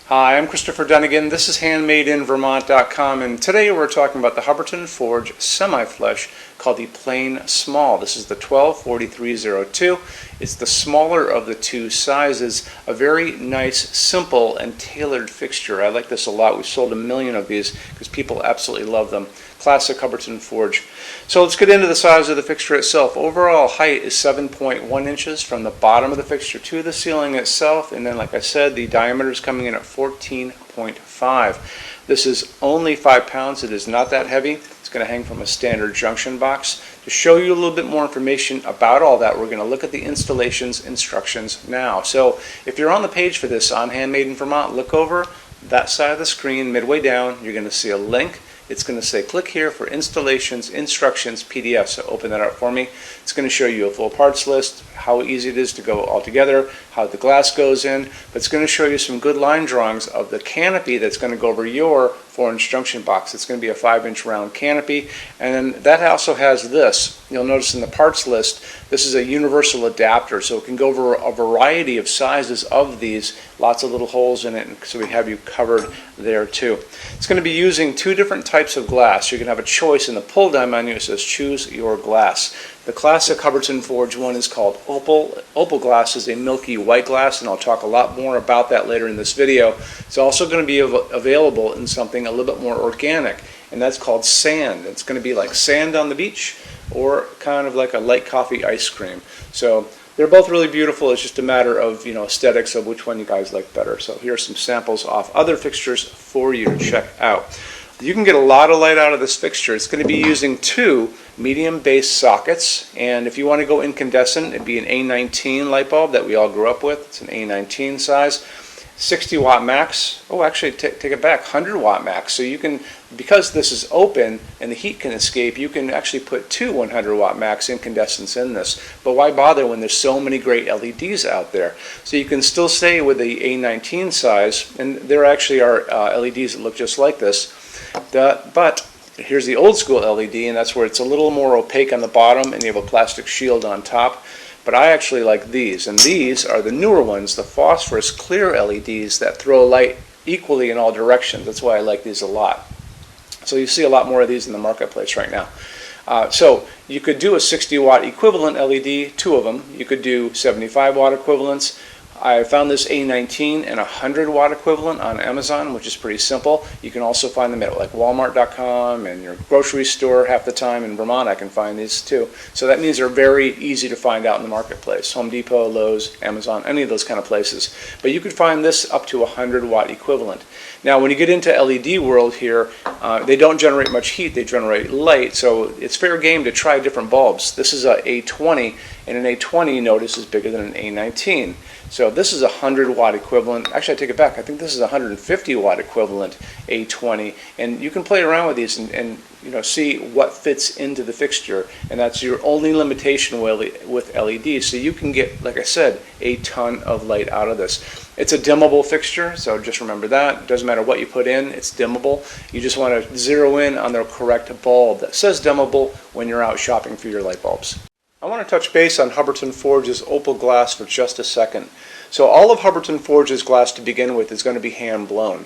Hi, I'm Christopher Dunnigan. This is HandmadeInVermont.com, and today we're talking about the Hubbardton Forge semi-flush called the Plain Small. This is the 124302. It's the smaller of the two sizes. A very nice, simple, and tailored fixture. I like this a lot. We've sold 1 million of these because people absolutely love them. Classic Hubbardton Forge. So let's get into the size of the fixture itself. Overall height is 7.1 inches from the bottom of the fixture to the ceiling itself, and then, like I said, the diameter is coming in at 14.5. This is only 5 pounds. It is not that heavy. It's going to hang from a standard junction box. To show you a little bit more information about all that, we're going to look at the installations instructions now. So if you're on the page for this on Handmade in Vermont, look over that side of the screen midway down. You're going to see a link. It's going to say click here for installations, instructions, PDF. So open that up for me. It's going to show you a full parts list, how easy it is to go all together, how the glass goes in, but it's going to show you some good line drawings of the canopy that's going to go over your 4-inch junction box. It's going to be a 5-inch round canopy, and then that also has this. You'll notice in the parts list, this is a universal adapter, so it can go over a variety of sizes of these, lots of little holes in it, so we have you covered there too. It's going to be using 2 different types of glass. You can have a choice in the pull down menu. It says choose your glass. The classic Hubbardton Forge one is called Opal. Opal glass is a milky white glass, and I'll talk a lot more about that later in this video. It's also going to be available in something a little bit more organic, and that's called sand. It's going to be like sand on the beach, or kind of like a light coffee ice cream. So they're both really beautiful. It's just a matter of, aesthetics of which one you guys like better. So here's some samples off other fixtures for you to check out. You can get a lot of light out of this fixture. It's going to be using 2 medium base sockets, and if you want to go incandescent, it'd be an A19 light bulb that we all grew up with. It's an A19 size. 60 watt max. Oh, actually, take it back, 100 watt max. So you can, because this is open and the heat can escape, you can actually put 2 100 watt max incandescents in this. But why bother when there's so many great LEDs out there? So you can still stay with the A19 size, and there actually are LEDs that look just like this. But here's the old school LED, and that's where it's a little more opaque on the bottom and you have a plastic shield on top. But I actually like these, and these are the newer ones, the phosphorus clear LEDs that throw light equally in all directions. That's why I like these a lot. So you see a lot more of these in the marketplace right now. So you could do a 60 watt equivalent LED, 2 of them. You could do 75 watt equivalents. I found this A19 and 100 watt equivalent on Amazon, which is pretty simple. You can also find them at like Walmart.com and your grocery store. Half the time in Vermont I can find these too. So that means they're very easy to find out in the marketplace. Home Depot, Lowe's, Amazon, any of those kind of places. But you could find this up to 100 watt equivalent. Now when you get into LED world here, they don't generate much heat, they generate light, so it's fair game to try different bulbs. This is a A20, and an A20, notice, is bigger than an A19. So this is a 100 watt equivalent. Actually, I take it back. I think this is a 150 watt equivalent A20, and you can play around with these and see what fits into the fixture, and that's your only limitation with LEDs. So you can get, like I said, a ton of light out of this. It's a dimmable fixture, so just remember that. It doesn't matter what you put in, it's dimmable. You just want to zero in on the correct bulb that says dimmable when you're out shopping for your light bulbs. I want to touch base on Hubbardton Forge's opal glass for just a second. So all of Hubbardton Forge's glass to begin with is going to be hand blown.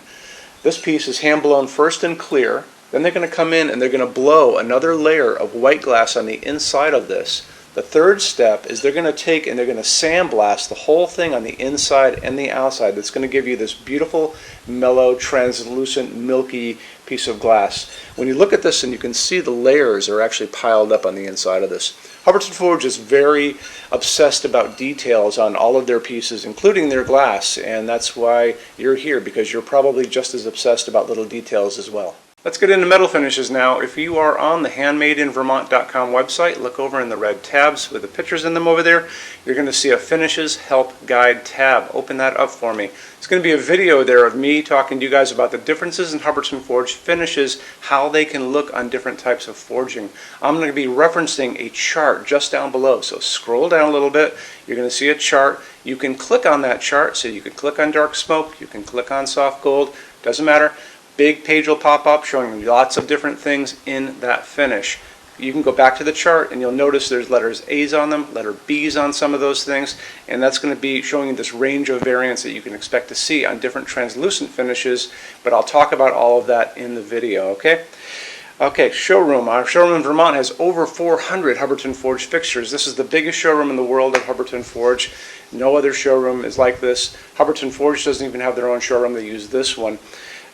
This piece is hand blown first in clear, then they're going to come in and they're going to blow another layer of white glass on the inside of this. The third step is they're going to take and they're going to sandblast the whole thing on the inside and the outside. That's going to give you this beautiful, mellow, translucent, milky piece of glass. When you look at this, and you can see the layers are actually piled up on the inside of this. Hubbardton Forge is very obsessed about details on all of their pieces, including their glass, and that's why you're here, because you're probably just as obsessed about little details as well. Let's get into metal finishes now. If you are on the HandmadeInVermont.com website, look over in the red tabs with the pictures in them over there. You're going to see a Finishes Help Guide tab. Open that up for me. It's going to be a video there of me talking to you guys about the differences in Hubbardton Forge finishes, how they can look on different types of forging. I'm going to be referencing a chart just down below, so scroll down a little bit. You're going to see a chart. You can click on that chart, so you can click on dark smoke, you can click on soft gold, doesn't matter. Big page will pop up showing you lots of different things in that finish. you can go back to the chart and you'll notice there's letters A's on them, letter B's on some of those things, and that's going to be showing you this range of variants that you can expect to see on different translucent finishes, but I'll talk about all of that in the video, okay? Okay, showroom. Our showroom in Vermont has over 400 Hubbardton Forge fixtures. This is the biggest showroom in the world of Hubbardton Forge. No other showroom is like this. Hubbardton Forge doesn't even have their own showroom. They use this one.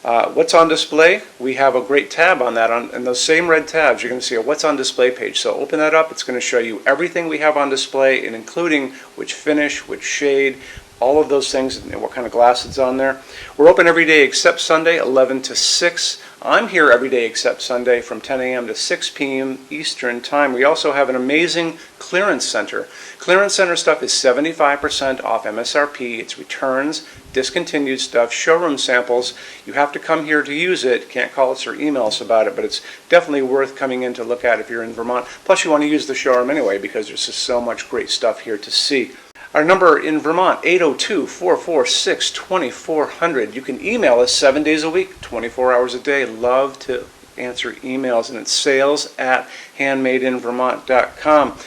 What's on display? We have a great tab on that. And those same red tabs, you're going to see a what's on display page. So open that up. It's going to show you everything we have on display, and including which finish, which shade, all of those things, and what kind of glass it's on there. We're open every day except Sunday, 11 to 6. I'm here every day except Sunday from 10 a.m. to 6 p.m. Eastern Time. We also have an amazing clearance center. Clearance center stuff is 75% off MSRP. It's returns, discontinued stuff, showroom samples. You have to come here to use it. Can't call us or email us about it, but it's definitely worth coming in to look at if you're in Vermont. Plus, you want to use the showroom anyway because there's just so much great stuff here to see. Our number in Vermont, 802-446-2400. You can email us 7 days a week, 24 hours a day. Love to answer emails, and it's sales@HandmadeInVermont.com.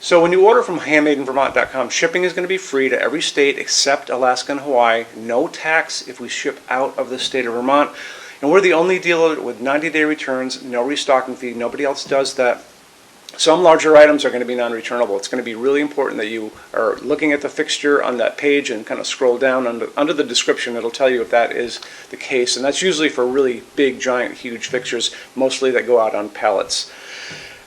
So when you order from HandmadeInVermont.com, shipping is going to be free to every state except Alaska and Hawaii. No tax if we ship out of the state of Vermont. And we're the only dealer with 90-day returns, no restocking fee. Nobody else does that. Some larger items are going to be non-returnable. It's going to be really important that you are looking at the fixture on that page and kind of scroll down under the description. It'll tell you if that is the case. And that's usually for really big, giant, huge fixtures, mostly that go out on pallets.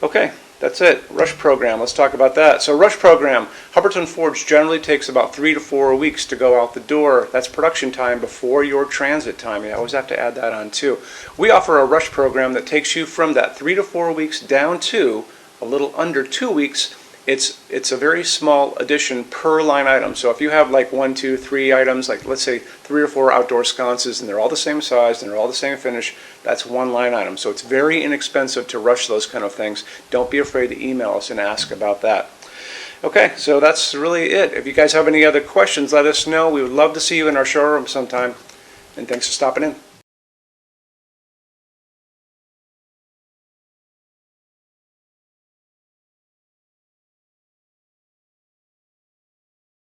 Okay, that's it. Rush program. Let's talk about that. So rush program, Hubbardton Forge generally takes about 3 to 4 weeks to go out the door. That's production time before your transit time. You always have to add that on too. We offer a rush program that takes you from that 3 to 4 weeks down to a little under 2 weeks. It's a very small addition per line item. So if you have like 1, 2, 3 items, like let's say 3 or 4 outdoor sconces, and they're all the same size and they're all the same finish, that's one line item. So it's very inexpensive to rush those kind of things. Don't be afraid to email us and ask about that. Okay, so that's really it. If you guys have any other questions, let us know. We would love to see you in our showroom sometime. And thanks for stopping in.